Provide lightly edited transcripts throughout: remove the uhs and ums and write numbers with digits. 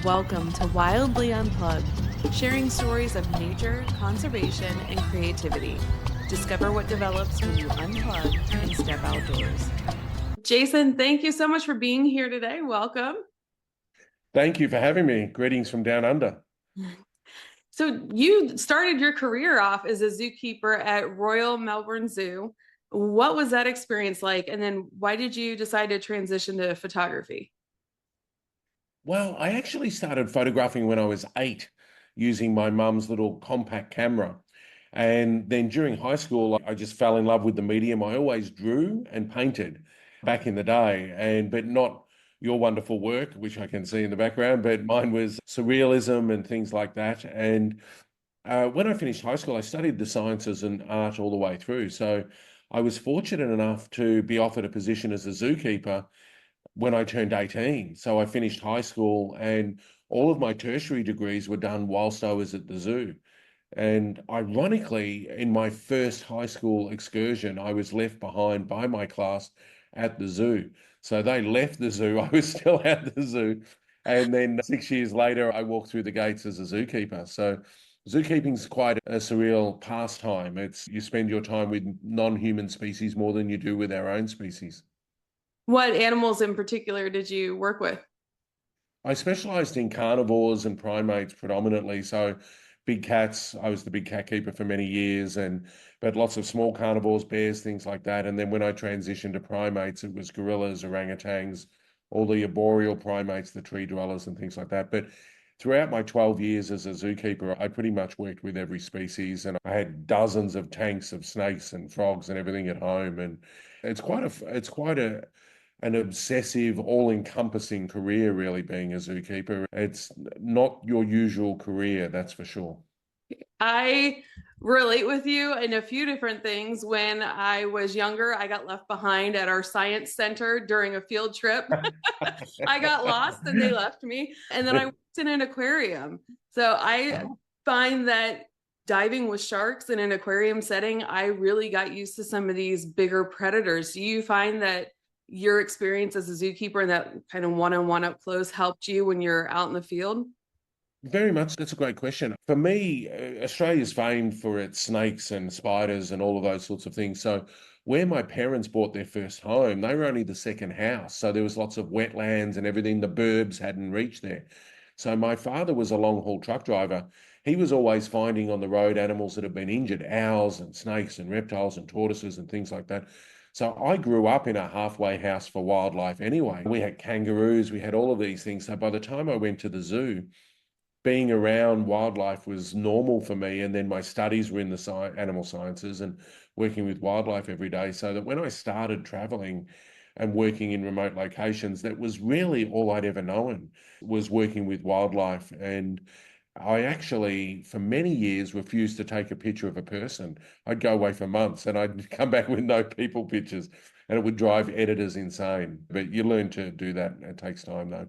Welcome to Wildly Unplugged, sharing stories of nature, conservation, and creativity. Discover what develops when you unplug and step outdoors. Jason, thank you so much for being here today. Welcome. Thank you for having me. Greetings from down under. So, you started your career off as a zookeeper at Royal Melbourne Zoo. What was that experience like? And then why did you decide to transition to photography? Well, I actually started photographing when I was 8 using my mum's little compact camera. And then during high school, I just fell in love with the medium. I always drew and painted back in the day, but not your wonderful work, which I can see in the background, but mine was surrealism and things like that. And when I finished high school, I studied the sciences and art all the way through. So I was fortunate enough to be offered a position as a zookeeper when I turned 18. So I finished high school and all of my tertiary degrees were done whilst I was at the zoo. And ironically, in my first high school excursion, I was left behind by my class at the zoo. So they left the zoo. I was still at the zoo. And then 6 years later, I walked through the gates as a zookeeper. So zookeeping is quite a surreal pastime. It's you spend your time with non-human species more than you do with our own species. What animals in particular did you work with? I specialized in carnivores and primates predominantly. So big cats, I was the big cat keeper for many years, and but lots of small carnivores, bears, things like that. And then when I transitioned to primates, it was gorillas, orangutans, all the arboreal primates, the tree dwellers and things like that. But throughout my 12 years as a zookeeper, I pretty much worked with every species, and I had dozens of tanks of snakes and frogs and everything at home. And it's quite an obsessive, all-encompassing career, really, being a zookeeper. It's not your usual career, that's for sure. I relate with you in a few different things. When I was younger, I got left behind at our science center during a field trip. I got lost and they left me. And then I worked in an aquarium. So I find that diving with sharks in an aquarium setting, I really got used to some of these bigger predators. Do you find that your experience as a zookeeper and that kind of one-on-one up close helped you when you're out in the field? Very much. That's a great question. For me, Australia's famed for its snakes and spiders and all of those sorts of things. So where my parents bought their first home, they were only the second house. So there was lots of wetlands and everything. The burbs hadn't reached there. So my father was a long haul truck driver. He was always finding on the road animals that had been injured, owls and snakes and reptiles and tortoises and things like that. So I grew up in a halfway house for wildlife anyway. We had kangaroos, we had all of these things. So by the time I went to the zoo, being around wildlife was normal for me. And then my studies were in the animal sciences and working with wildlife every day. So that when I started traveling and working in remote locations, that was really all I'd ever known was working with wildlife. And I actually, for many years, refused to take a picture of a person. I'd go away for months and I'd come back with no people pictures, and it would drive editors insane. But you learn to do that. It takes time, though.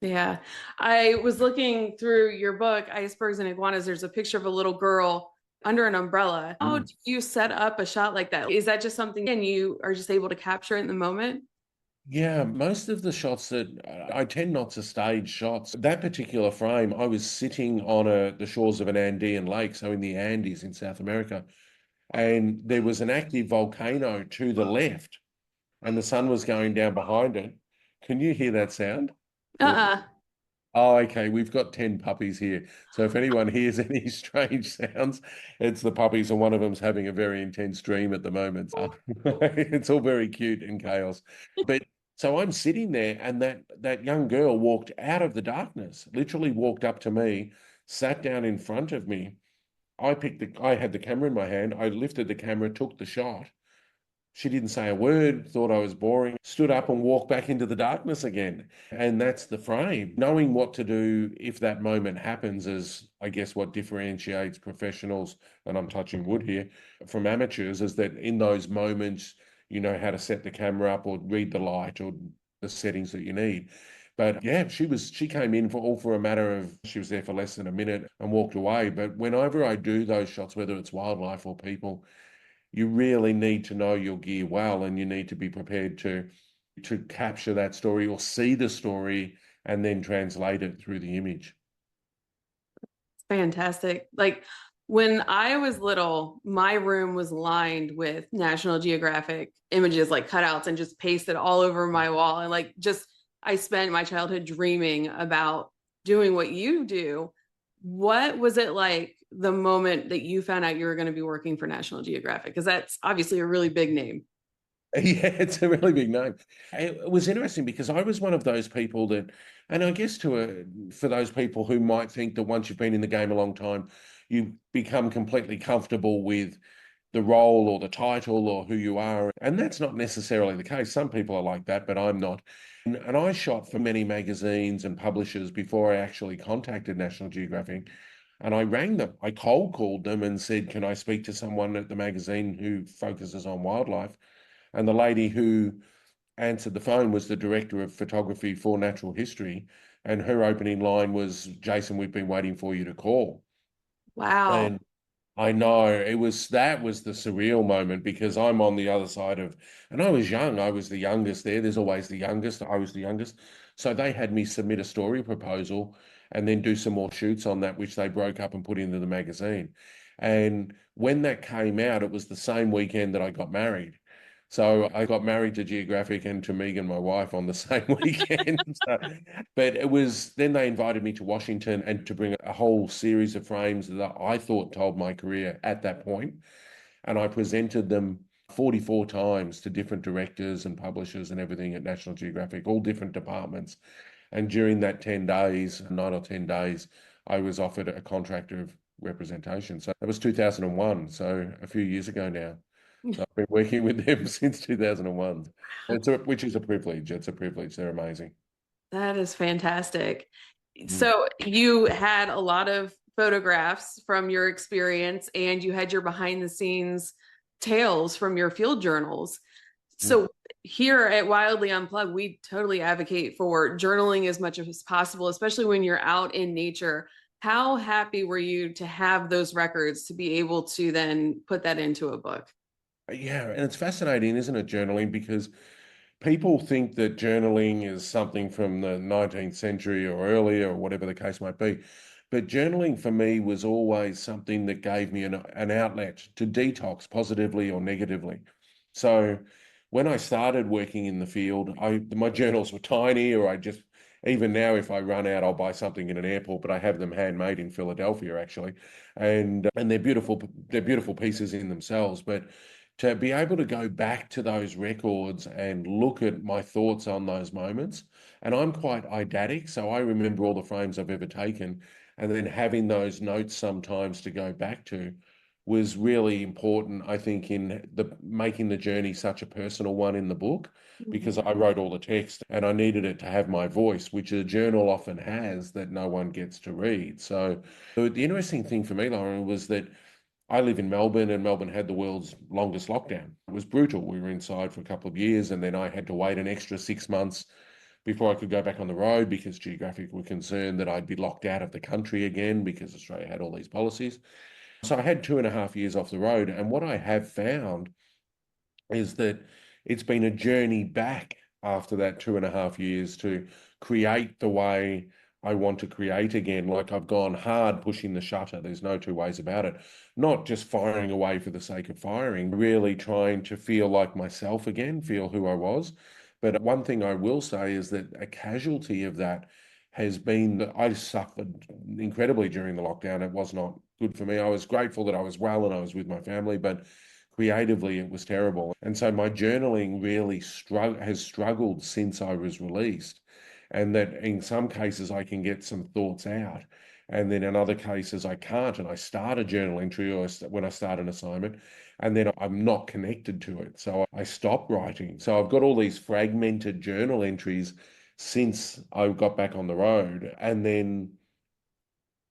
Yeah. I was looking through your book, Icebergs and Iguanas. There's a picture of a little girl under an umbrella. How do you set up a shot like that? Is that just something and you are just able to capture it in the moment? Yeah, most of the shots that I tend not to stage shots. That particular frame, I was sitting on the shores of an Andean lake, so in the Andes in South America, and there was an active volcano to the left, and the sun was going down behind it. Can you hear that sound? Uh-uh. Oh, okay. We've got 10 puppies here. So if anyone hears any strange sounds, it's the puppies, and one of them's having a very intense dream at the moment. It's all very cute and chaos. But so I'm sitting there, and that young girl walked out of the darkness, literally walked up to me, sat down in front of me. I had the camera in my hand. I lifted the camera, took the shot. She didn't say a word, thought I was boring, stood up and walked back into the darkness again. And that's the frame. Knowing what to do if that moment happens is, I guess, what differentiates professionals, and I'm touching wood here, from amateurs, is that in those moments, you know how to set the camera up or read the light or the settings that you need. But yeah, she came in for a matter of, she was there for less than a minute and walked away. But whenever I do those shots, whether it's wildlife or people, you really need to know your gear well, and you need to be prepared to capture that story or see the story and then translate it through the image. Fantastic. Like when I was little, my room was lined with National Geographic images, like cutouts, and just pasted all over my wall. And like just, I spent my childhood dreaming about doing what you do. What was it like the moment that you found out you were going to be working for National Geographic? Because that's obviously a really big name. Yeah, it's a really big name. It was interesting because I was one of those people that, and I guess for those people who might think that once you've been in the game a long time, you become completely comfortable with the role or the title or who you are. And that's not necessarily the case. Some people are like that, but I'm not. And I shot for many magazines and publishers before I actually contacted National Geographic. And I rang them. I cold called them and said, "Can I speak to someone at the magazine who focuses on wildlife?" And the lady who answered the phone was the director of photography for Natural History. And her opening line was, "Jason, we've been waiting for you to call." Wow. And I know that was the surreal moment because I'm on the other side of, and I was young. I was the youngest there. There's always the youngest. I was the youngest. So they had me submit a story proposal and then do some more shoots on that, which they broke up and put into the magazine. And when that came out, it was the same weekend that I got married. So I got married to Geographic and to Megan, my wife, on the same weekend. But it was then they invited me to Washington and to bring a whole series of frames that I thought told my career at that point. And I presented them 44 times to different directors and publishers and everything at National Geographic, all different departments. And during that 10 days, 9 or 10 days, I was offered a contract of representation. So that was 2001, so a few years ago now. So I've been working with them since 2001. Which is a privilege. It's a privilege. They're amazing. That is fantastic. Mm, So you had a lot of photographs from your experience and you had your behind the scenes tales from your field journals. mm. So here at Wildly Unplugged, we totally advocate for journaling as much as possible, especially when you're out in nature. How happy were you to have those records to be able to then put that into a book? Yeah, and it's fascinating, isn't it, journaling? Because people think that journaling is something from the 19th century or earlier, or whatever the case might be. But journaling for me was always something that gave me an outlet to detox positively or negatively. So when I started working in the field, my journals were tiny, or I just, even now, if I run out, I'll buy something in an airport, but I have them handmade in Philadelphia, actually. And they're beautiful pieces in themselves. But to be able to go back to those records and look at my thoughts on those moments. And I'm quite eidetic, so I remember all the frames I've ever taken. And then having those notes sometimes to go back to was really important, I think, in the making the journey such a personal one in the book, because I wrote all the text and I needed it to have my voice, which a journal often has that no one gets to read. So the interesting thing for me, Lauren, was that I live in Melbourne, and Melbourne had the world's longest lockdown. It was brutal. We were inside for a couple of years, and then I had to wait an extra 6 months before I could go back on the road because Geographic were concerned that I'd be locked out of the country again because Australia had all these policies. So I had 2.5 years off the road. And what I have found is that it's been a journey back after that 2.5 years to create the way I want to create again. Like I've gone hard pushing the shutter. There's no two ways about it. Not just firing away for the sake of firing, really trying to feel like myself again, feel who I was. But one thing I will say is that a casualty of that has been that I suffered incredibly during the lockdown. It was not good for me. I was grateful that I was well and I was with my family, but creatively it was terrible. And so my journaling really has struggled since I was released. And that in some cases I can get some thoughts out. And then in other cases I can't. And I start a journal entry when I start an assignment, and then I'm not connected to it. So I stop writing. So I've got all these fragmented journal entries since I got back on the road. And then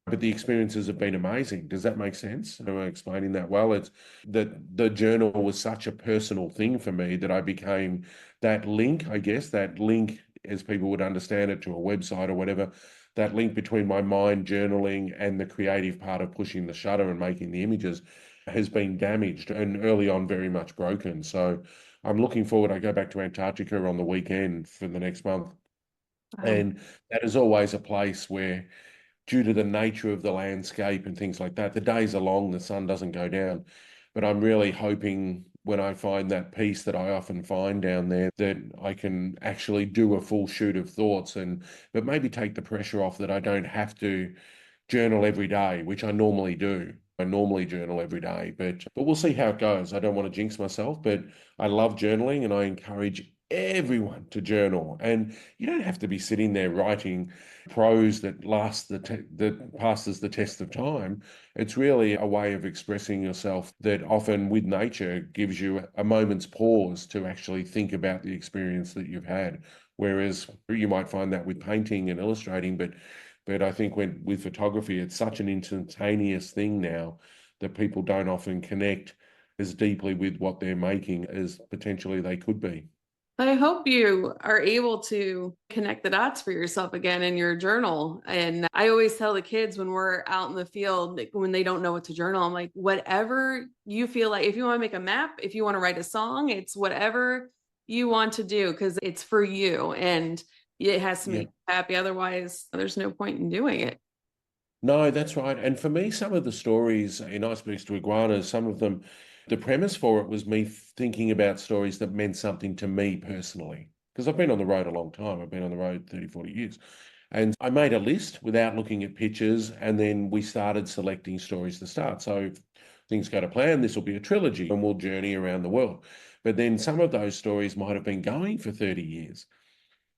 but the experiences have been amazing. Does that make sense? Am I explaining that well? It's that the journal was such a personal thing for me that I became that link, I guess, that link, as people would understand it, to a website or whatever, that link between my mind journaling and the creative part of pushing the shutter and making the images has been damaged and early on very much broken. So I'm looking forward. I go back to Antarctica on the weekend for the next month Wow. And that is always a place where, due to the nature of the landscape and things like that, the days are long, the sun doesn't go down. But I'm really hoping when I find that peace that I often find down there, that I can actually do a full shoot of thoughts, and but maybe take the pressure off that I don't have to journal every day, which I normally do. I normally journal every day, but we'll see how it goes. I don't want to jinx myself, but I love journaling and I encourage everyone to journal. And you don't have to be sitting there writing prose that that passes the test of time. It's really a way of expressing yourself that often with nature gives you a moment's pause to actually think about the experience that you've had. Whereas you might find that with painting and illustrating, but I think when with photography, it's such an instantaneous thing now that people don't often connect as deeply with what they're making as potentially they could be. I hope you are able to connect the dots for yourself again in your journal. And I always tell the kids when we're out in the field, like, when they don't know what to journal, I'm like, whatever you feel like, if you want to make a map, if you want to write a song, it's whatever you want to do because it's for you and it has to Yeah. make you happy. Otherwise, there's no point in doing it. No, that's right. And for me, some of the stories in I Speaks to Iguanas, some of them, the premise for it was me thinking about stories that meant something to me personally. Because I've been on the road a long time. I've been on the road 30, 40 years. And I made a list without looking at pictures, and then we started selecting stories to start. So if things go to plan, this will be a trilogy and we'll journey around the world. But then some of those stories might have been going for 30 years.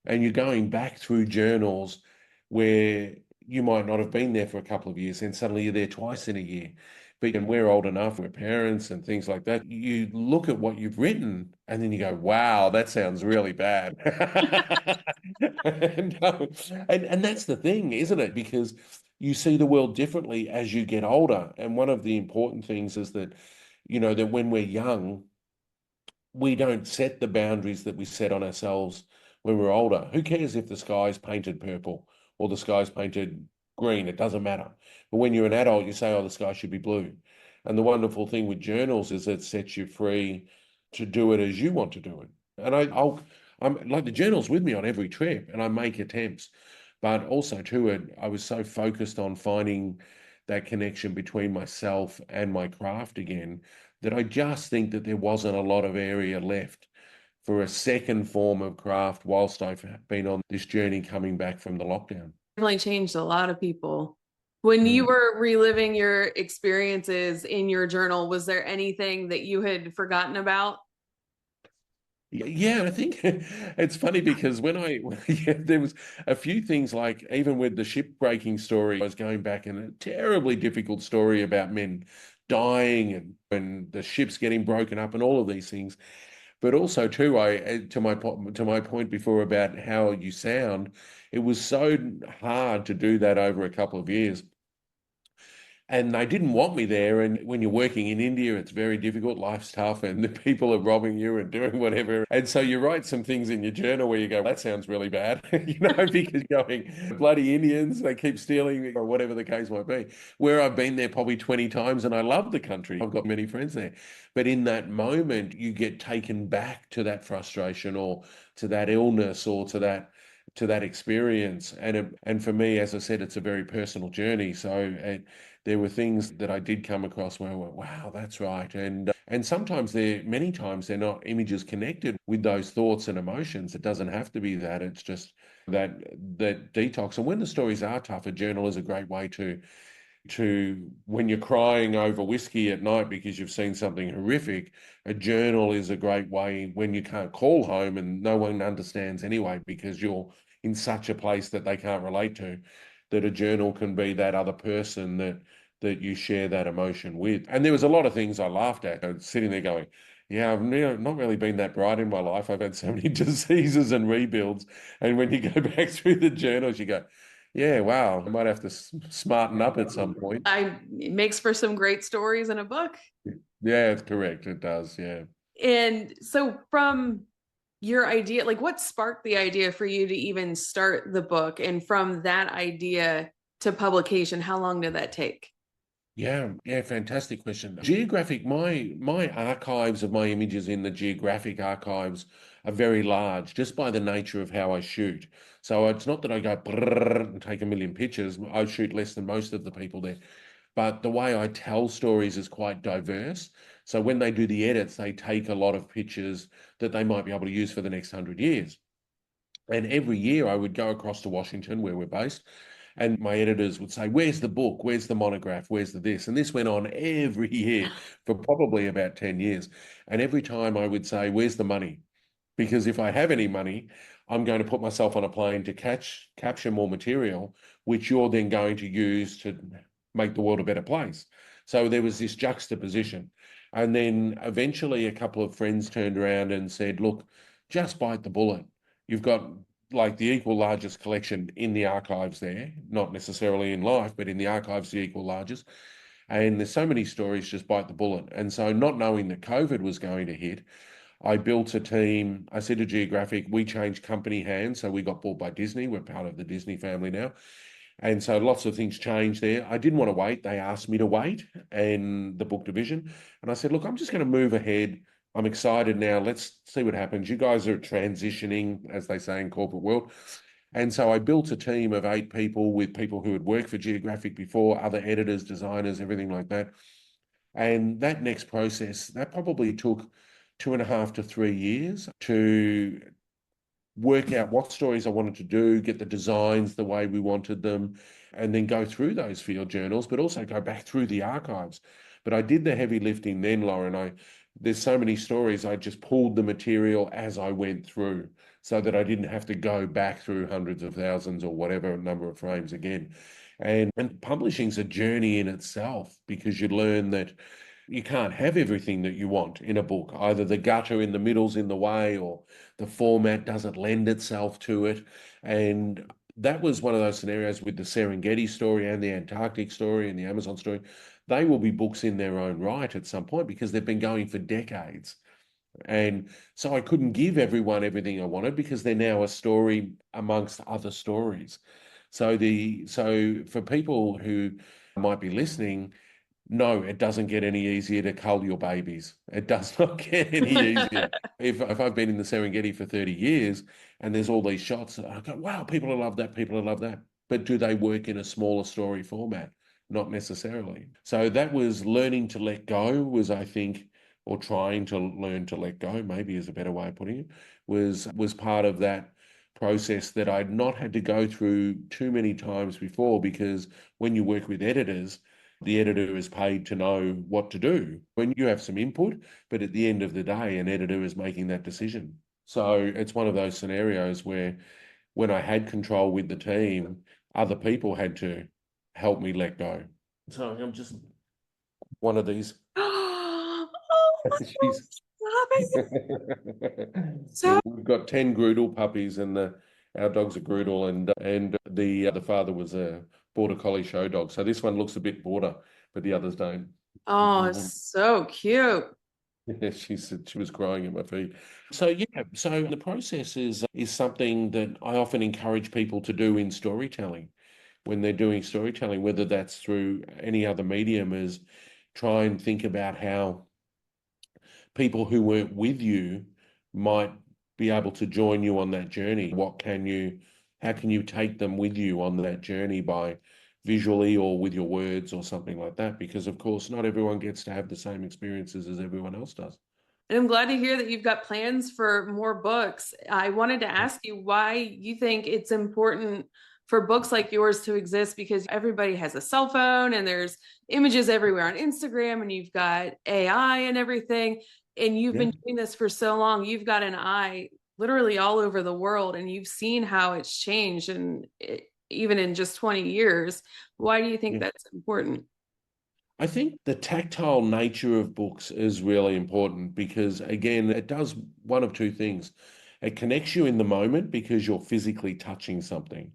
And you're going back through journals where you might not have been there for a couple of years, and suddenly you're there twice in a year. But and we're old enough, we're parents and things like that. You look at what you've written and then you go, wow, that sounds really bad. And that's the thing, isn't it? Because you see the world differently as you get older. And one of the important things is that, that when we're young, we don't set the boundaries that we set on ourselves when we're older. Who cares if the sky's painted purple or the sky's painted green? It doesn't matter. But when you're an adult, you say, oh, the sky should be blue. And the wonderful thing with journals is it sets you free to do it as you want to do it. And I'm like the journal's with me on every trip and I make attempts. But also too, I was so focused on finding that connection between myself and my craft again that I just think that there wasn't a lot of area left for a second form of craft whilst I've been on this journey coming back from the lockdown. Definitely changed a lot of people. When you Mm. were reliving your experiences in your journal, was there anything that you had forgotten about? Yeah, I think it's funny because yeah, there was a few things like even with the ship breaking story, I was going back in a terribly difficult story about men dying and the ships getting broken up and all of these things. But also too, to my point before about how you sound, it was so hard to do that over a couple of years. And they didn't want me there. And when you're working in India, it's very difficult. Life's tough, and the people are robbing you and doing whatever. And so you write some things in your journal where you go, "That sounds really bad," because you're going, bloody Indians, they keep stealing, or whatever the case might be. Where I've been there probably 20 times, and I love the country. I've got many friends there. But in that moment, you get taken back to that frustration, or to that illness, or to that experience. And for me, as I said, it's a very personal journey. So there were things that I did come across where I went, wow, that's right. And sometimes many times they're not images connected with those thoughts and emotions. It doesn't have to be that. It's just that that detox. And when the stories are tough, a journal is a great way to when you're crying over whiskey at night because you've seen something horrific, a journal is a great way when you can't call home and no one understands anyway because you're in such a place that they can't relate to, that a journal can be that other person that you share that emotion with. And there was a lot of things I laughed at, sitting there going, yeah, I've not really been that bright in my life. I've had so many diseases and rebuilds. And when you go back through the journals, you go, yeah, wow, I might have to smarten up at some point. It makes for some great stories in a book. Yeah, it's correct. It does. Yeah. And so from your idea, like what sparked the idea for you to even start the book? And from that idea to publication, how long did that take? Yeah, fantastic question. Geographic, my archives of my images in the Geographic archives are very large, just by the nature of how I shoot. So it's not that I go brrr and take a million pictures. I shoot less than most of the people there. But the way I tell stories is quite diverse. So when they do the edits, they take a lot of pictures that they might be able to use for the next 100 years. And every year I would go across to Washington, where we're based, and my editors would say, "Where's the book? Where's the monograph? Where's the this?" And this went on every year for probably about 10 years. And every time I would say, "Where's the money?" Because if I have any money, I'm going to put myself on a plane to capture more material, which you're then going to use to make the world a better place. So there was this juxtaposition. And then eventually a couple of friends turned around and said, "Look, just bite the bullet. You've got like the equal largest collection in the archives there, not necessarily in life, but in the archives, the equal largest. And there's so many stories, just bite the bullet." And so, not knowing that COVID was going to hit, I built a team. I said to Geographic, we changed company hands. So we got bought by Disney. We're part of the Disney family now. And so lots of things changed there. I didn't want to wait. They asked me to wait and the book division. And I said, "Look, I'm just going to move ahead. I'm excited now. Let's see what happens. You guys are transitioning, as they say in corporate world." And so I built a team of 8 people with people who had worked for Geographic before, other editors, designers, everything like that. And that next process, that probably took 2.5 to 3 years to work out what stories I wanted to do, get the designs the way we wanted them, and then go through those field journals, but also go back through the archives. But I did the heavy lifting then, Lauren. There's so many stories, I just pulled the material as I went through so that I didn't have to go back through hundreds of thousands or whatever number of frames again. And publishing's a journey in itself, because you learn that you can't have everything that you want in a book. Either the gutter in the middle's in the way, or the format doesn't lend itself to it. And that was one of those scenarios with the Serengeti story and the Antarctic story and the Amazon story. They will be books in their own right at some point, because they've been going for decades. And so I couldn't give everyone everything I wanted, because they're now a story amongst other stories. So for people who might be listening, no, it doesn't get any easier to cull your babies. It does not get any easier. If I've been in the Serengeti for 30 years and there's all these shots, I go, wow, people will love that, people will love that. But do they work in a smaller story format? Not necessarily. So that was learning to let go, was, I think, or trying to learn to let go, maybe is a better way of putting it, was part of that process that I'd not had to go through too many times before. Because when you work with editors, the editor is paid to know what to do. When you have some input, but at the end of the day, an editor is making that decision. So it's one of those scenarios where, when I had control with the team, other people had to help me let go. So I'm just one of these. Oh, She's stop it. Yeah, So, we've got 10 Groodle puppies, and our dog's a Groodle, and the father was a Border Collie show dog. So this one looks a bit border, but the others don't. oh, so cute. Yeah, she said she was crying at my feet. So yeah, so the process is something that I often encourage people to do in storytelling when they're doing storytelling, whether that's through any other medium, is try and think about how people who weren't with you might be able to join you on that journey. How can you take them with you on that journey, by visually or with your words or something like that? Because of course, not everyone gets to have the same experiences as everyone else does. And I'm glad to hear that you've got plans for more books. I wanted to ask you why you think it's important for books like yours to exist, because everybody has a cell phone and there's images everywhere on Instagram, and you've got AI and everything. And you've Yeah, been doing this for so long. You've got an eye literally all over the world, and you've seen how it's changed, and even in just 20 years. Why do you think yeah. that's important? I think the tactile nature of books is really important, because, again, it does one of two things. It connects you in the moment because you're physically touching something.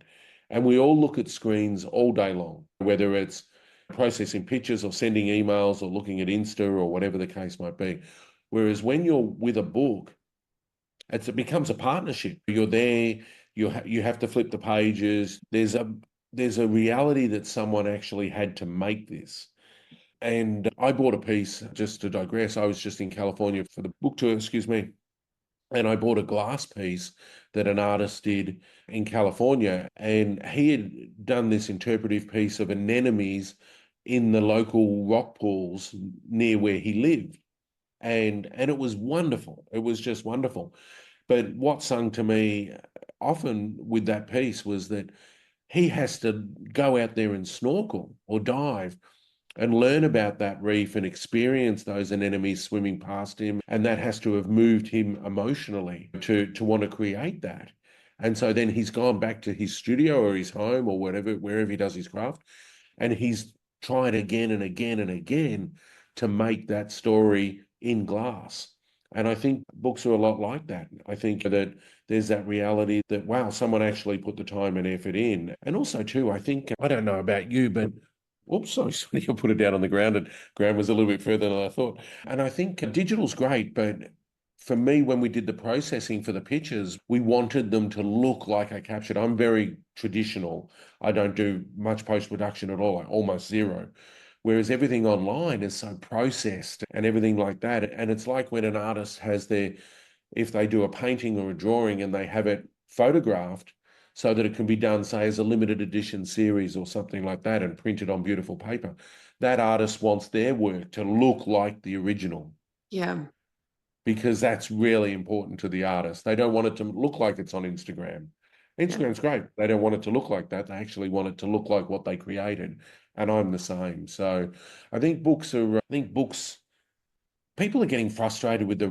And we all look at screens all day long, whether it's processing pictures or sending emails or looking at Insta or whatever the case might be. Whereas when you're with a book, it becomes a partnership. You're there, you have to flip the pages. There's a reality that someone actually had to make this. And I bought a piece, just to digress. I was just in California for the book tour, excuse me. And I bought a glass piece that an artist did in California. And he had done this interpretive piece of anemones in the local rock pools near where he lived. And it was wonderful. It was just wonderful. But what sung to me often with that piece was that he has to go out there and snorkel or dive and learn about that reef and experience those anemones swimming past him. And that has to have moved him emotionally to want to create that. And so then he's gone back to his studio or his home or whatever, wherever he does his craft, and he's tried again and again and again to make that story in glass. And I think books are a lot like that. I think that there's that reality that, wow, someone actually put the time and effort in. And also, too, I think, I don't know about you, but oops, sorry, sorry, I put it down on the ground, and ground was a little bit further than I thought. And I think digital's great, but for me, when we did the processing for the pictures, we wanted them to look like I captured. I'm very traditional. I don't do much post-production at all, almost zero. Whereas everything online is so processed and everything like that. And it's like when an artist has their, if they do a painting or a drawing and they have it photographed so that it can be done, say, as a limited edition series or something like that and printed on beautiful paper. That artist wants their work to look like the original Yeah. because that's really important to the artist. They don't want it to look like it's on Instagram. Yeah. Instagram's great. They don't want it to look like that. They actually want it to look like what they created. And I'm the same. So I think books people are getting frustrated with the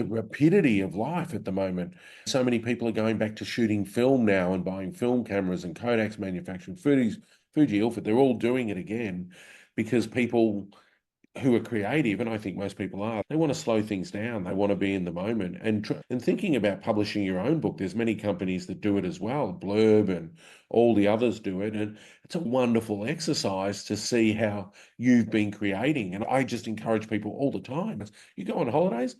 rapidity of life at the moment. So many people are going back to shooting film now and buying film cameras, and Kodak's manufacturing Fuji Ilford, they're all doing it again because people who are creative, and I think most people are, they want to slow things down. They want to be in the moment. And thinking about publishing your own book, there's many companies that do it as well. Blurb and all the others do it. And it's a wonderful exercise to see how you've been creating. And I just encourage people all the time. You go on holidays,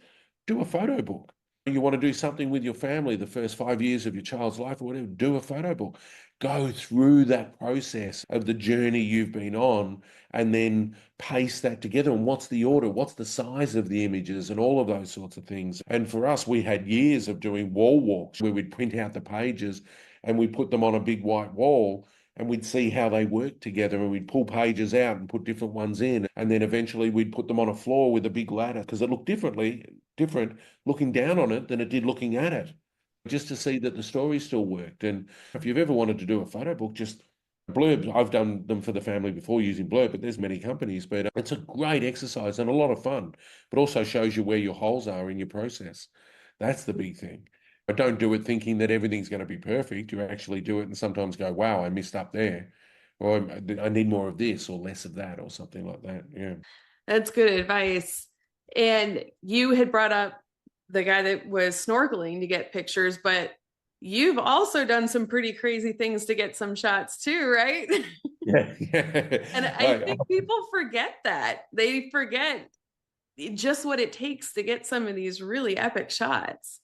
do a photo book. You want to do something with your family, the first 5 years of your child's life or whatever, do a photo book. Go through that process of the journey you've been on and then paste that together. And what's the order? What's the size of the images and all of those sorts of things? And for us, we had years of doing wall walks where we'd print out the pages and we put them on a big white wall and we'd see how they worked together and we'd pull pages out and put different ones in. And then eventually we'd put them on a floor with a big ladder because it looked different looking down on it than it did looking at it, just to see that the story still worked. And if you've ever wanted to do a photo book, just Blurb, I've done them for the family before using Blurb, but there's many companies. But it's a great exercise and a lot of fun, but also shows you where your holes are in your process. That's the big thing. I don't do it thinking that everything's going to be perfect. You actually do it and sometimes go, wow, I missed up there. Or I need more of this or less of that or something like that. Yeah. That's good advice. And you had brought up the guy that was snorkeling to get pictures, but you've also done some pretty crazy things to get some shots too, right? Yeah. And I Yeah. think people forget that. They forget just what it takes to get some of these really epic shots.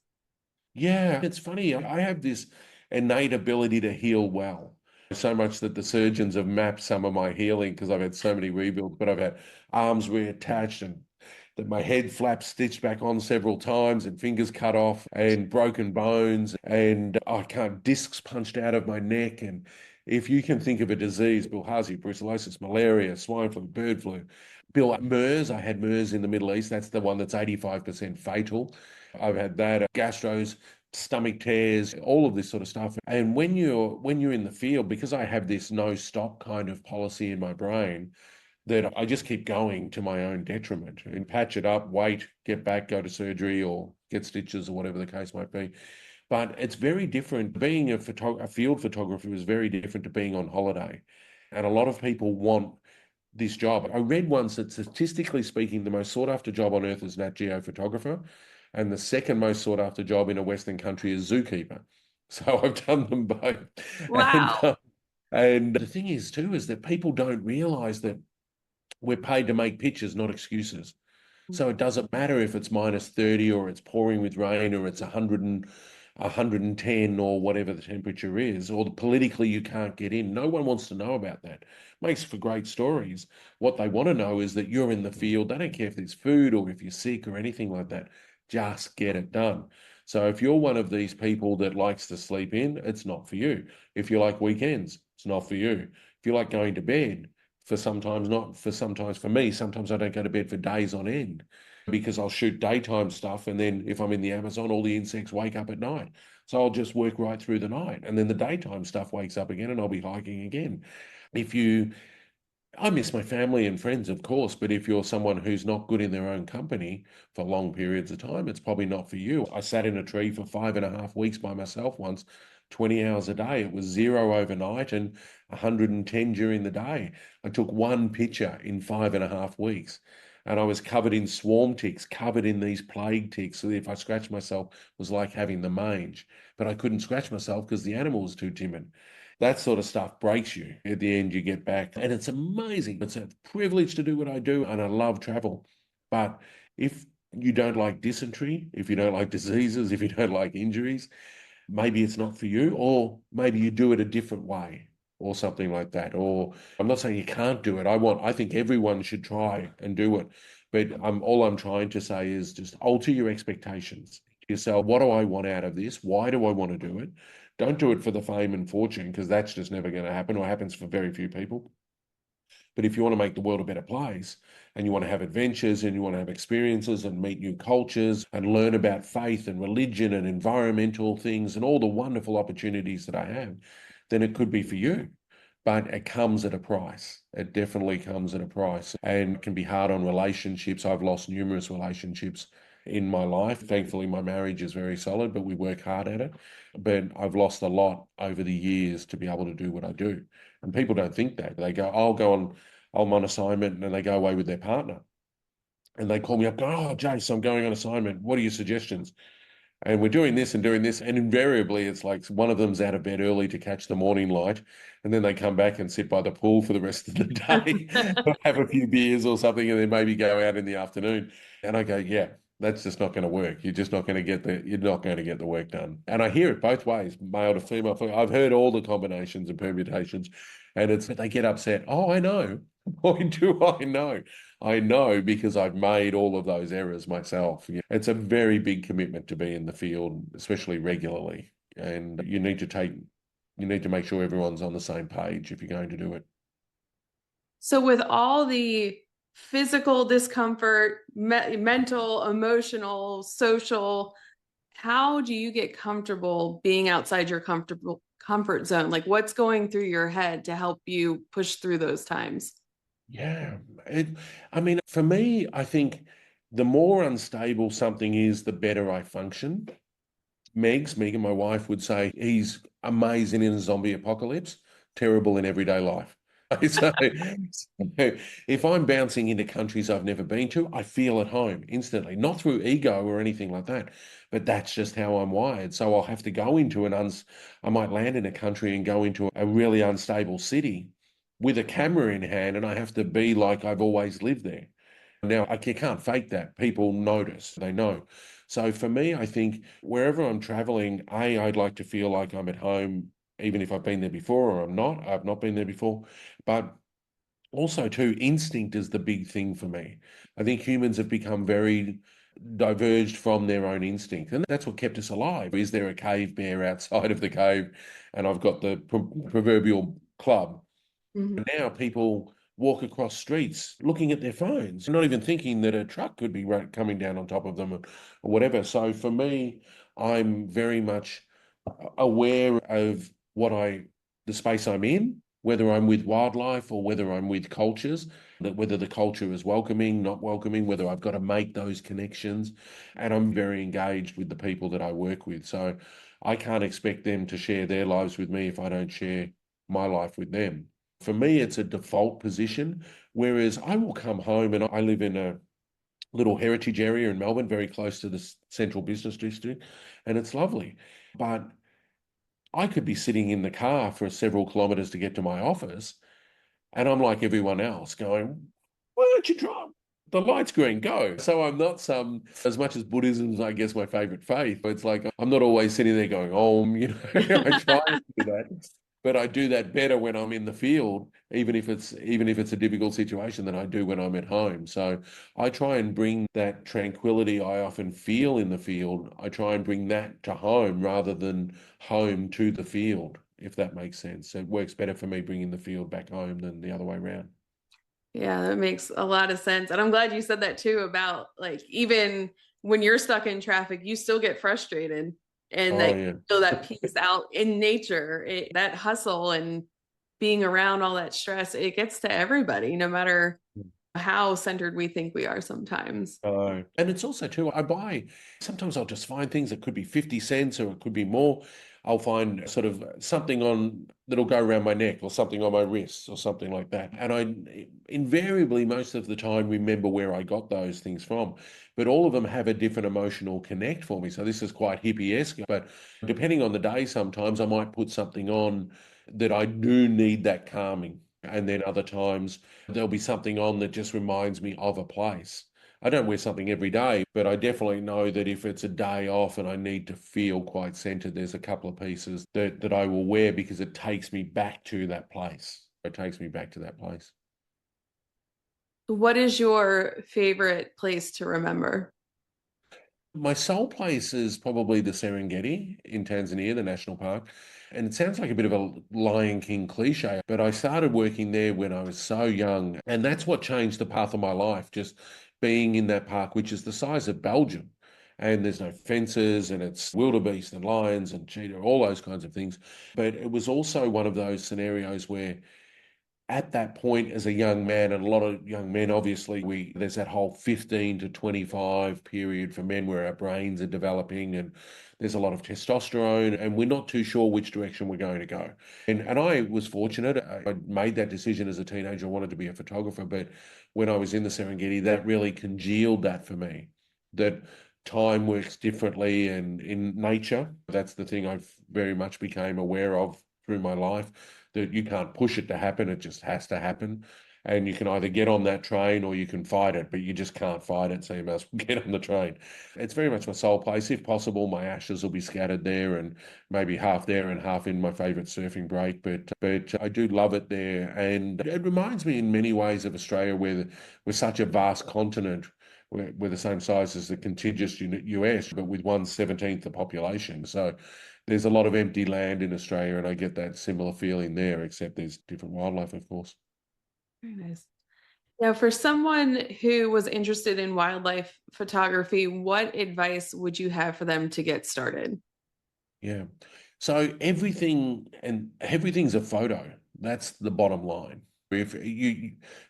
Yeah, it's funny. I have this innate ability to heal well. So much that the surgeons have mapped some of my healing because I've had so many rebuilds, but I've had arms reattached and that my head flaps stitched back on several times and fingers cut off and broken bones and I can't discs punched out of my neck. And if you can think of a disease, bilharzia, brucellosis, malaria, swine flu, bird flu, MERS, I had MERS in the Middle East. That's the one that's 85% fatal. I've had that, gastros, stomach tears, all of this sort of stuff. And when you're in the field, because I have this no stop kind of policy in my brain, that I just keep going to my own detriment and patch it up, wait, get back, go to surgery or get stitches or whatever the case might be. But it's very different. Being a field photographer is very different to being on holiday. And a lot of people want this job. I read once that statistically speaking, the most sought after job on earth is Nat Geo photographer, and the second most sought after job in a Western country is zookeeper. So I've done them both. And, Wow. uh, and the thing is, too, is that people don't realize that we're paid to make pictures, not excuses. So it doesn't matter if it's -30 or it's pouring with rain or it's 110 or whatever the temperature is, or politically you can't get in. No one wants to know about that. Makes for great stories. What they want to know is that you're in the field. They don't care if there's food or if you're sick or anything like that. Just get it done. So if you're one of these people that likes to sleep in, it's not for you. If you like weekends, it's not for you. If you like going to bed, for sometimes not for sometimes for me, sometimes I don't go to bed for days on end because I'll shoot daytime stuff. And then if I'm in the Amazon, all the insects wake up at night. So I'll just work right through the night. And then the daytime stuff wakes up again and I'll be hiking again. If you I miss my family and friends, of course, but if you're someone who's not good in their own company for long periods of time, it's probably not for you. I sat in a tree for 5.5 weeks by myself once, 20 hours a day. It was 0 overnight and 110 during the day. I took one picture in 5.5 weeks and I was covered in swarm ticks, covered in these plague ticks. So if I scratched myself, it was like having the mange, but I couldn't scratch myself because the animal was too timid. That sort of stuff breaks you. At the end, you get back, and it's amazing. It's a privilege to do what I do, and I love travel. But if you don't like dysentery, if you don't like diseases, if you don't like injuries, maybe it's not for you, or maybe you do it a different way, or something like that. Or I'm not saying you can't do it. I think everyone should try and do it. But all I'm trying to say is just alter your expectations. Yourself, what do I want out of this? Why do I want to do it? Don't do it for the fame and fortune because that's just never going to happen or happens for very few people. But if you want to make the world a better place and you want to have adventures and you want to have experiences and meet new cultures and learn about faith and religion and environmental things and all the wonderful opportunities that I have, then it could be for you. But it comes at a price. It definitely comes at a price and can be hard on relationships. I've lost numerous relationships in my life. Thankfully, my marriage is very solid, but we work hard at it. But I've lost a lot over the years to be able to do what I do. And people don't think that. They go, I'm on assignment, and they go away with their partner. And they call me up, go, oh, Jace, I'm going on assignment. What are your suggestions? And we're doing this and doing this. And invariably, it's like one of them's out of bed early to catch the morning light. And then they come back and sit by the pool for the rest of the day, have a few beers or something, and then maybe go out in the afternoon. And I go, yeah, that's just not going to work. You're not going to get the work done. And I hear it both ways, male to female. I've heard all the combinations and permutations, and they get upset. Oh, I know. Boy, do I know. I know because I've made all of those errors myself. It's a very big commitment to be in the field, especially regularly. And you need to make sure everyone's on the same page if you're going to do it. So, with all the physical discomfort, mental, emotional, social, how do you get comfortable being outside your comfortable comfort zone? Like, what's going through your head to help you push through those times? Yeah. I mean, for me, I think the more unstable something is, the better I function. Megan, my wife, would say he's amazing in a zombie apocalypse, terrible in everyday life. So, if I'm bouncing into countries I've never been to, I feel at home instantly, not through ego or anything like that, but that's just how I'm wired. So I'll have to go into I might land in a country and go into a really unstable city with a camera in hand, and I have to be like I've always lived there. Now, you can't fake that. People notice, they know. So for me, I think wherever I'm traveling, I'd like to feel like I'm at home, even if I've been there before or I've not been there before. But also, too, instinct is the big thing for me. I think humans have become very diverged from their own instinct. And that's what kept us alive. Is there a cave bear outside of the cave? And I've got the proverbial club. Mhm. Now people walk across streets looking at their phones, not even thinking that a truck could be coming down on top of them or whatever. So for me, I'm very much aware of the space I'm in, whether I'm with wildlife or whether I'm with cultures, that whether the culture is welcoming, not welcoming, whether I've got to make those connections. And I'm very engaged with the people that I work with. So I can't expect them to share their lives with me if I don't share my life with them. For me, it's a default position, whereas I will come home and I live in a little heritage area in Melbourne, very close to the central business district, and it's lovely. But I could be sitting in the car for several kilometers to get to my office, and I'm like everyone else going, why don't you drive? the light's green, go. So I'm not as much as Buddhism is, I guess, my favorite faith. It's like I'm not always sitting there going, oh, I try to do that. But I do that better when I'm in the field, even if it's a difficult situation, than I do when I'm at home. So I try and bring that tranquility I often feel in the field. I try and bring that to home rather than home to the field, if that makes sense. So it works better for me bringing the field back home than the other way around. Yeah, that makes a lot of sense. And I'm glad you said that too about like even when you're stuck in traffic, you still get frustrated and Oh that yeah. you feel that peace out in nature. That hustle and being around all that stress, it gets to everybody, no matter how centered we think we are sometimes. And it's also too, sometimes I'll just find things that could be 50 cents or it could be more. I'll find sort of something on that'll go around my neck or something on my wrists or something like that. And I invariably, most of the time, remember where I got those things from. But all of them have a different emotional connect for me. So this is quite hippie-esque, but depending on the day, sometimes I might put something on that I do need that calming. And then other times, there'll be something on that just reminds me of a place. I don't wear something every day, but I definitely know that if it's a day off and I need to feel quite centered, there's a couple of pieces that I will wear because it takes me back to that place. It takes me back to that place. What is your favorite place to remember? My soul place is probably the Serengeti in Tanzania, the national park. And it sounds like a bit of a Lion King cliche, but I started working there when I was so young. And that's what changed the path of my life, just being in that park, which is the size of Belgium. And there's no fences, and it's wildebeest and lions and cheetah, all those kinds of things. But it was also one of those scenarios where at that point as a young man, and a lot of young men, obviously, we there's that whole 15 to 25 period for men where our brains are developing and there's a lot of testosterone and we're not too sure which direction we're going to go. And I was fortunate. I made that decision as a teenager. I wanted to be a photographer, but when I was in the Serengeti, that really congealed that for me. That time works differently and in nature. That's the thing I've very much became aware of through my life, that you can't push it to happen, it just has to happen. And you can either get on that train or you can fight it, but you just can't fight it, so you must get on the train. It's very much my soul place. If possible, my ashes will be scattered there and maybe half there and half in my favorite surfing break. But I do love it there. And it reminds me in many ways of Australia, where we're such a vast continent. We're the same size as the contiguous US, but with 1/17 the population. So there's a lot of empty land in Australia, and I get that similar feeling there, except there's different wildlife, of course. Very nice. Now, for someone who was interested in wildlife photography, what advice would you have for them to get started? Yeah. So everything's a photo. That's the bottom line. If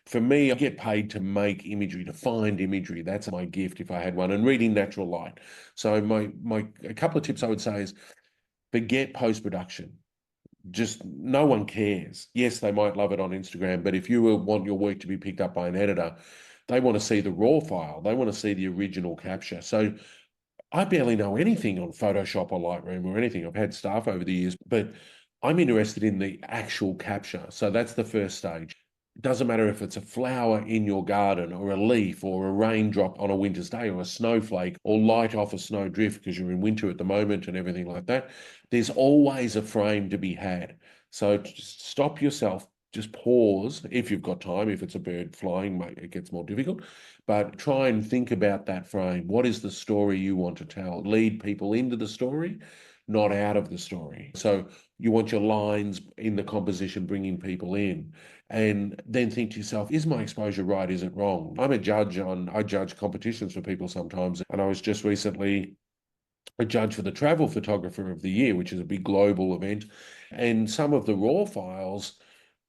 for me, I get paid to make imagery, to find imagery. That's my gift if I had one, and reading natural light. So my a couple of tips I would say is forget post-production. Just no one cares. Yes, they might love it on Instagram, but if you want your work to be picked up by an editor, they want to see the raw file. They want to see the original capture. So I barely know anything on Photoshop or Lightroom or anything. I've had staff over the years, but I'm interested in the actual capture. So that's the first stage. It doesn't matter if it's a flower in your garden or a leaf or a raindrop on a winter's day or a snowflake or light off a snowdrift because you're in winter at the moment and everything like that. There's always a frame to be had. So just stop yourself, just pause if you've got time. If it's a bird flying, it gets more difficult. But try and think about that frame. What is the story you want to tell? Lead people into the story, not out of the story. So you want your lines in the composition bringing people in. And then think to yourself, is my exposure right? Is it wrong? I judge competitions for people sometimes. And I was just recently a judge for the Travel Photographer of the Year, which is a big global event. And some of the raw files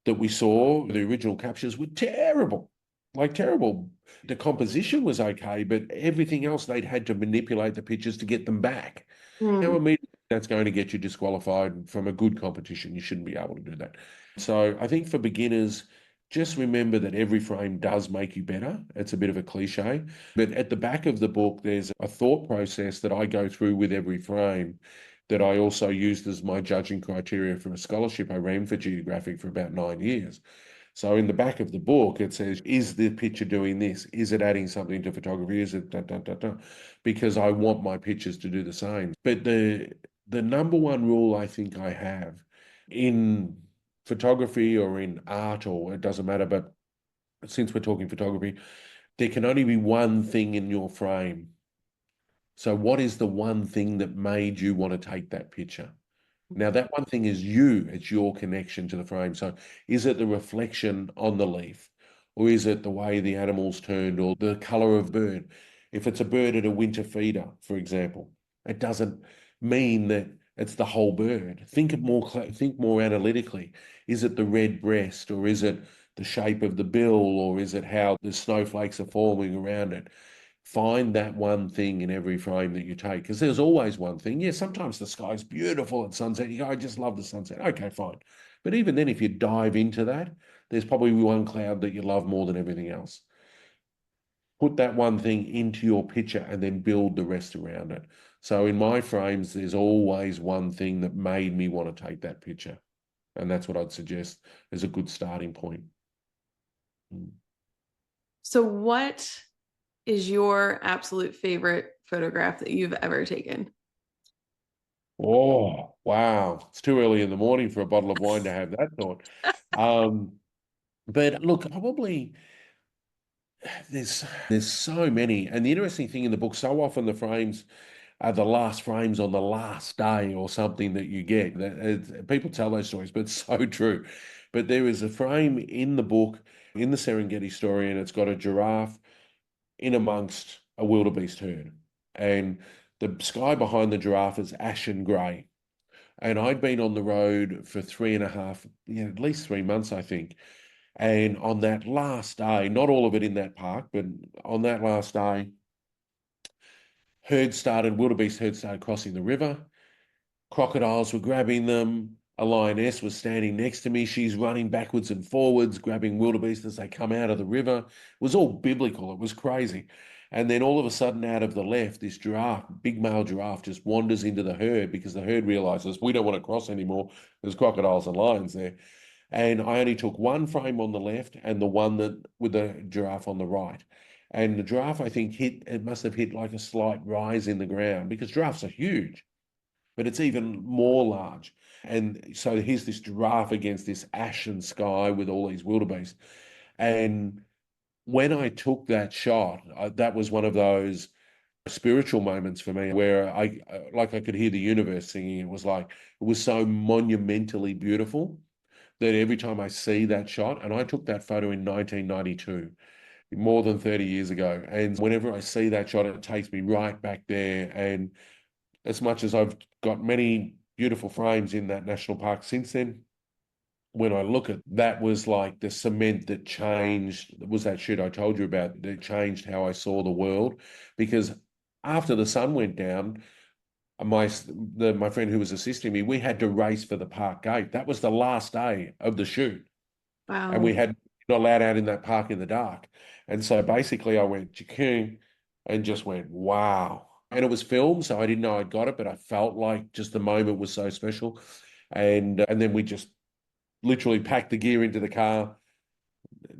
that we saw, the original captures were terrible, like terrible. The composition was okay, but everything else they'd had to manipulate the pictures to get them back. Now, Hmm. immediately that's going to get you disqualified from a good competition. You shouldn't be able to do that. So I think for beginners, just remember that every frame does make you better. It's a bit of a cliche, but at the back of the book, there's a thought process that I go through with every frame that I also used as my judging criteria for a scholarship I ran for Geographic for about 9 years. So in the back of the book, it says, is the picture doing this? Is it adding something to photography? Is it da, da, da, da? Because I want my pictures to do the same. But the number one rule I think I have in photography or in art, or it doesn't matter, but since we're talking photography, there can only be one thing in your frame. So what is the one thing that made you want to take that picture? Now, that one thing is you, it's your connection to the frame. So, is it the reflection on the leaf, or is it the way the animal's turned, or the color of bird? If it's a bird at a winter feeder, for example, it doesn't mean that it's the whole bird. Think more analytically. Is it the red breast, or is it the shape of the bill, or is it how the snowflakes are forming around it? Find that one thing in every frame that you take, because there's always one thing. Yeah, sometimes the sky's beautiful at sunset. You go, I just love the sunset. Okay, fine. But even then, if you dive into that, there's probably one cloud that you love more than everything else. Put that one thing into your picture and then build the rest around it. So in my frames, there's always one thing that made me want to take that picture. And that's what I'd suggest as a good starting point. Mm. So, what is your absolute favorite photograph that you've ever taken? Oh, wow. It's too early in the morning for a bottle of wine to have that thought. Um, but look, probably there's so many. And the interesting thing in the book, so often the frames are the last frames on the last day or something that you get. People tell those stories, but it's so true. But there is a frame in the book, in the Serengeti story, and it's got a giraffe in amongst a wildebeest herd. And the sky behind the giraffe is ashen grey. And I'd been on the road for 3.5, at least 3 months, I think. And on that last day, not all of it in that park, but on that last day, wildebeest herd started crossing the river. Crocodiles were grabbing them. A lioness was standing next to me. She's running backwards and forwards, grabbing wildebeest as they come out of the river. It was all biblical. It was crazy. And then all of a sudden, out of the left, this giraffe, big male giraffe, just wanders into the herd because the herd realizes we don't want to cross anymore. There's crocodiles and lions there. And I only took one frame on the left and the one that with the giraffe on the right. And the giraffe, I think, it must have hit like a slight rise in the ground because giraffes are huge, but it's even more large. And so here's this giraffe against this ashen sky with all these wildebeest. And when I took that shot, that was one of those spiritual moments for me where I could hear the universe singing. It was like, it was so monumentally beautiful that every time I see that shot, and I took that photo in 1992, more than 30 years ago. And whenever I see that shot, it takes me right back there. And as much as I've got many beautiful frames in that national park since then, when I look at that was like the cement that changed, was that shoot I told you about that changed how I saw the world. Because after the sun went down, my friend who was assisting me, we had to race for the park gate. That was the last day of the shoot, and Wow. we had not allowed out in that park in the dark. And so basically, I went ching and just went wow. And it was filmed, so I didn't know I'd got it, but I felt like just the moment was so special. And then we just literally packed the gear into the car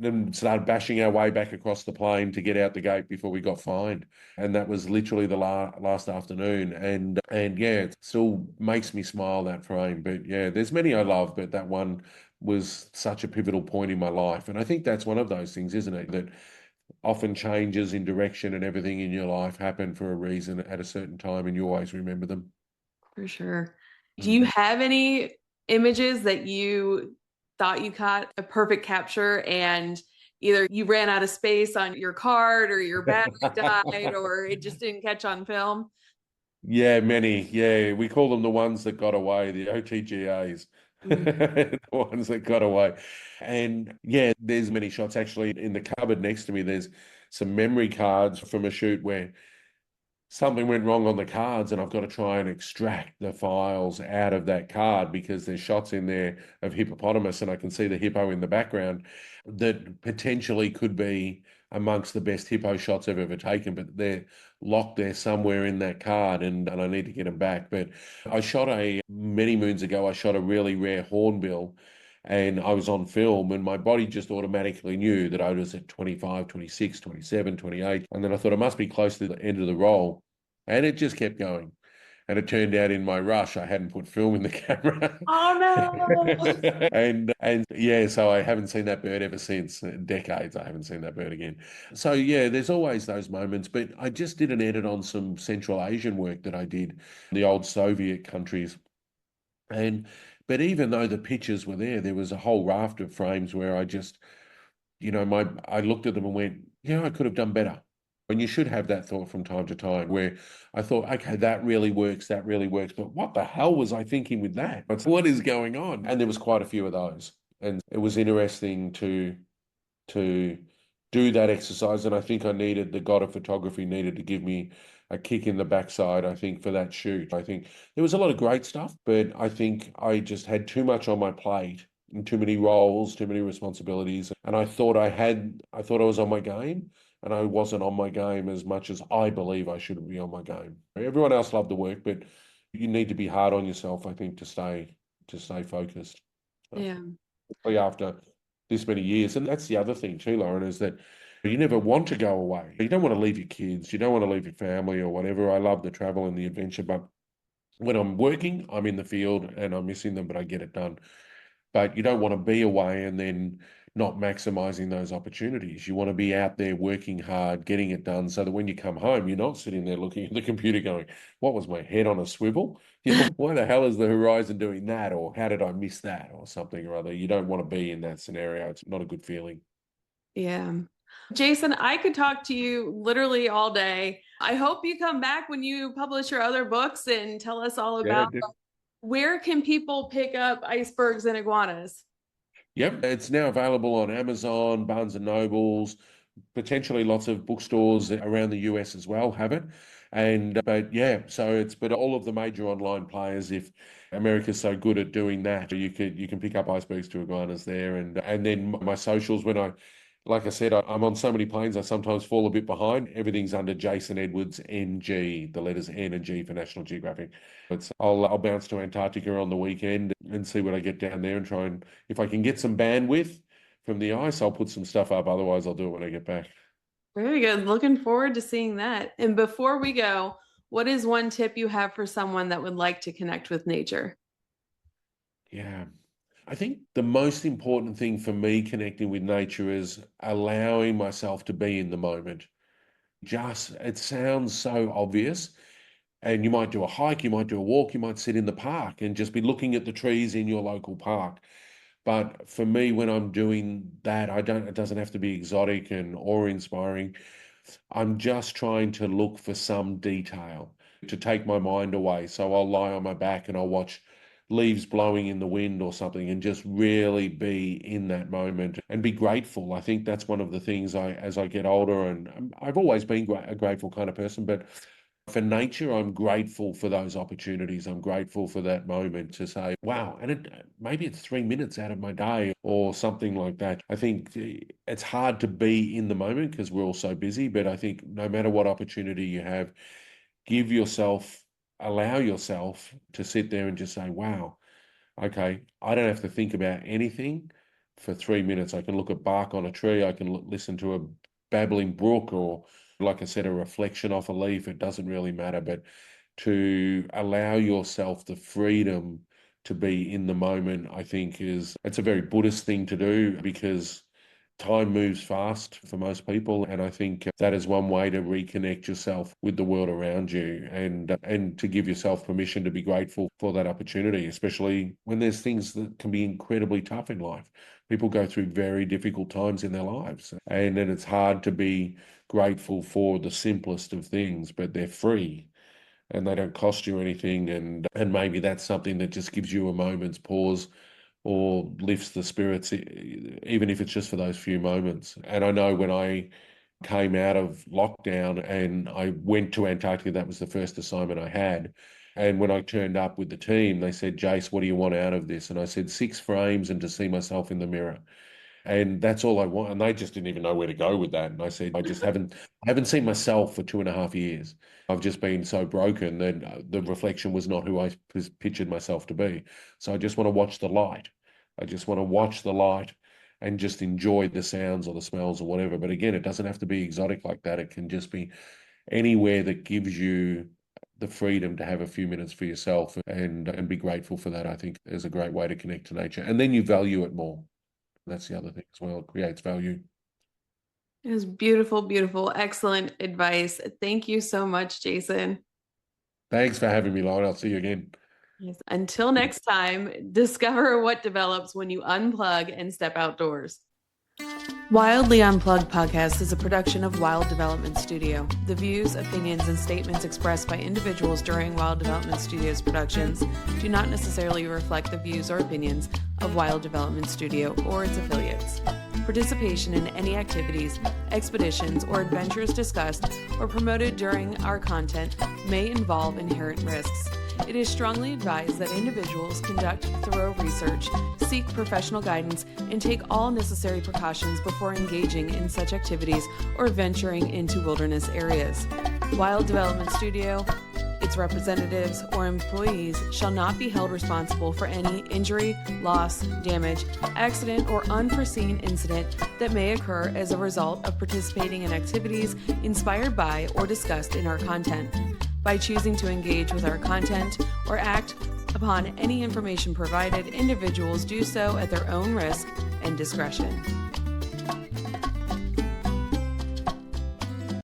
and started bashing our way back across the plain to get out the gate before we got fined. And that was literally the last afternoon. And yeah, it still makes me smile, that frame. But yeah, there's many I love, but that one was such a pivotal point in my life. And I think that's one of those things, isn't it? That often changes in direction and everything in your life happen for a reason at a certain time, and you always remember them. For sure. Do you Mm. have any images that you thought you caught a perfect capture and either you ran out of space on your card or your battery died or it just didn't catch on film? Yeah, many. Yeah, we call them the ones that got away, the OTGAs, Mm. the ones that got away. And yeah, there's many shots actually in the cupboard next to me. There's some memory cards from a shoot where something went wrong on the cards and I've got to try and extract the files out of that card because there's shots in there of hippopotamus and I can see the hippo in the background that potentially could be amongst the best hippo shots I've ever taken, but they're locked there somewhere in that card and I need to get them back. But many moons ago, I shot a really rare hornbill and I was on film, and my body just automatically knew that I was at 25, 26, 27, 28. And then I thought I must be close to the end of the roll. And it just kept going. And it turned out in my rush, I hadn't put film in the camera. Oh no. And yeah, so I haven't seen that bird ever since. Decades, I haven't seen that bird again. So yeah, there's always those moments. But I just did an edit on some Central Asian work that I did, the old Soviet countries. And but even though the pictures were there, there was a whole raft of frames where I just, I looked at them and went, yeah, I could have done better. And you should have that thought from time to time where I thought, okay, that really works, that really works. But what the hell was I thinking with that? What is going on? And there was quite a few of those. And it was interesting to do that exercise. And I think the God of photography needed to give me a kick in the backside, I think, for that shoot. I think there was a lot of great stuff, but I think I just had too much on my plate and too many roles, too many responsibilities. And I thought I was on my game, and I wasn't on my game as much as I believe I should be on my game. Everyone else loved the work, but you need to be hard on yourself, I think, to stay focused. Yeah. Especially after this many years. And that's the other thing too, Lauren, is that you never want to go away. You don't want to leave your kids. You don't want to leave your family or whatever. I love the travel and the adventure, but when I'm working, I'm in the field and I'm missing them, but I get it done. But you don't want to be away and then not maximizing those opportunities. You want to be out there working hard, getting it done, so that when you come home, you're not sitting there looking at the computer going, what was my head on a swivel? Why the hell is the horizon doing that? Or how did I miss that? Or something or other. You don't want to be in that scenario. It's not a good feeling. Yeah. Jason, I could talk to you literally all day. I hope you come back when you publish your other books and tell us all Yeah. about where can people pick up icebergs and iguanas? Yep. It's now available on Amazon, Barnes and Nobles, potentially lots of bookstores around the US as well have it. And but yeah, but all of the major online players, if America's so good at doing that, you can pick up icebergs to iguanas there. And then my socials, like I said, I'm on so many planes, I sometimes fall a bit behind. Everything's under Jason Edwards NG, the letters N and G for National Geographic. I'll bounce to Antarctica on the weekend and see what I get down there and try and if I can get some bandwidth from the ice, I'll put some stuff up. Otherwise, I'll do it when I get back. Very good. Looking forward to seeing that. And before we go, what is one tip you have for someone that would like to connect with nature? Yeah. I think the most important thing for me connecting with nature is allowing myself to be in the moment. It sounds so obvious. And you might do a hike, you might do a walk, you might sit in the park and just be looking at the trees in your local park. But for me, when I'm doing that, it doesn't have to be exotic and awe-inspiring. I'm just trying to look for some detail to take my mind away. So I'll lie on my back and I'll watch leaves blowing in the wind or something and just really be in that moment and be grateful. I think that's one of the things as I get older, and I've always been a grateful kind of person, but for nature, I'm grateful for those opportunities. I'm grateful for that moment to say, wow, and maybe it's 3 minutes out of my day or something like that. I think it's hard to be in the moment because we're all so busy, but I think no matter what opportunity you have, give yourself, allow yourself to sit there and just say, wow, okay, I don't have to think about anything for 3 minutes. I can look at bark on a tree. I can listen to a babbling brook or, like I said, a reflection off a leaf. It doesn't really matter, but to allow yourself the freedom to be in the moment, I think it's a very Buddhist thing to do because time moves fast for most people, and I think that is one way to reconnect yourself with the world around you, and to give yourself permission to be grateful for that opportunity, especially when there's things that can be incredibly tough in life. People go through very difficult times in their lives, and then it's hard to be grateful for the simplest of things, but they're free and they don't cost you anything, and maybe that's something that just gives you a moment's pause or lifts the spirits, even if it's just for those few moments. And I know when I came out of lockdown and I went to Antarctica, that was the first assignment I had. And when I turned up with the team, they said, Jace, what do you want out of this? And I said, 6 frames and to see myself in the mirror. And that's all I want. And they just didn't even know where to go with that. And I said, I haven't seen myself for 2.5 years. I've just been so broken that the reflection was not who I pictured myself to be. So I just want to watch the light. I just want to watch the light and just enjoy the sounds or the smells or whatever. But again, it doesn't have to be exotic like that. It can just be anywhere that gives you the freedom to have a few minutes for yourself and be grateful for that. I think is a great way to connect to nature. And then you value it more. That's the other thing as well. It creates value. It was beautiful, beautiful, excellent advice. Thank you so much, Jason. Thanks for having me, Lauren. I'll see you again. Yes. Until next time, discover what develops when you unplug and step outdoors. Wildly Unplugged podcast is a production of Wild Development Studio. The views, opinions, and statements expressed by individuals during Wild Development Studio's productions do not necessarily reflect the views or opinions of Wild Development Studio or its affiliates. Participation in any activities, expeditions, or adventures discussed or promoted during our content may involve inherent risks. It is strongly advised that individuals conduct thorough research, seek professional guidance, and take all necessary precautions before engaging in such activities or venturing into wilderness areas. Wild Development Studio, its representatives, or employees shall not be held responsible for any injury, loss, damage, accident, or unforeseen incident that may occur as a result of participating in activities inspired by or discussed in our content. By choosing to engage with our content or act upon any information provided, individuals do so at their own risk and discretion.